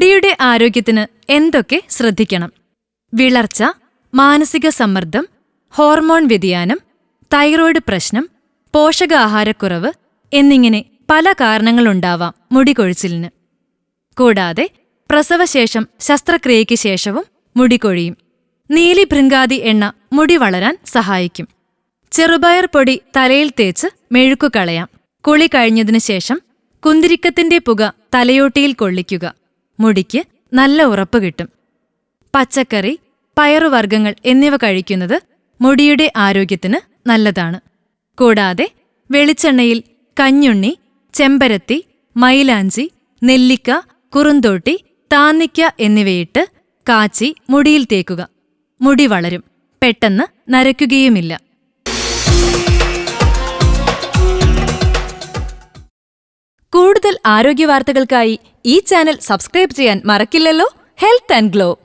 മുടിയുടെ ആരോഗ്യത്തിന് എന്തൊക്കെ ശ്രദ്ധിക്കണം? വിളർച്ച, മാനസിക സമ്മർദ്ദം, ഹോർമോൺ വ്യതിയാനം, തൈറോയ്ഡ് പ്രശ്നം, പോഷകാഹാരക്കുറവ് എന്നിങ്ങനെ പല കാരണങ്ങളുണ്ടാവാം മുടി കൊഴിച്ചിലിന്. കൂടാതെ പ്രസവശേഷം ശസ്ത്രക്രിയയ്ക്ക് ശേഷവും മുടി കൊഴിയും. നീലിഭൃങ്കാതി എണ്ണ മുടി വളരാൻ സഹായിക്കും. ചെറുപയർ പൊടി തലയിൽ തേച്ച് മെഴുക്കു കളയാം. കുളി കഴിഞ്ഞതിനു ശേഷം കുന്തിരിക്കത്തിന്റെ പുക തലയോട്ടിയിൽ കൊള്ളിക്കുക. മുടിക്ക് നല്ല ഉറപ്പ് കിട്ടും. പച്ചക്കറി, പയറുവർഗ്ഗങ്ങൾ എന്നിവ കഴിക്കുന്നത് മുടിയുടെ ആരോഗ്യത്തിന് നല്ലതാണ്. കൂടാതെ വെളിച്ചെണ്ണയിൽ കഞ്ഞുണ്ണി, ചെമ്പരത്തി, മൈലാഞ്ചി, നെല്ലിക്ക, കുറുന്തോട്ടി, താന്നിക്ക എന്നിവയിട്ട് കാച്ചി മുടിയിൽ തേക്കുക. മുടി വളരും, പെട്ടെന്ന് നരയ്ക്കുകയുമില്ല. കൂടുതൽ ആരോഗ്യവാർത്തകൾക്കായി ഈ ചാനൽ സബ്സ്ക്രൈബ് ചെയ്യാൻ മറക്കില്ലല്ലോ. Health and glow.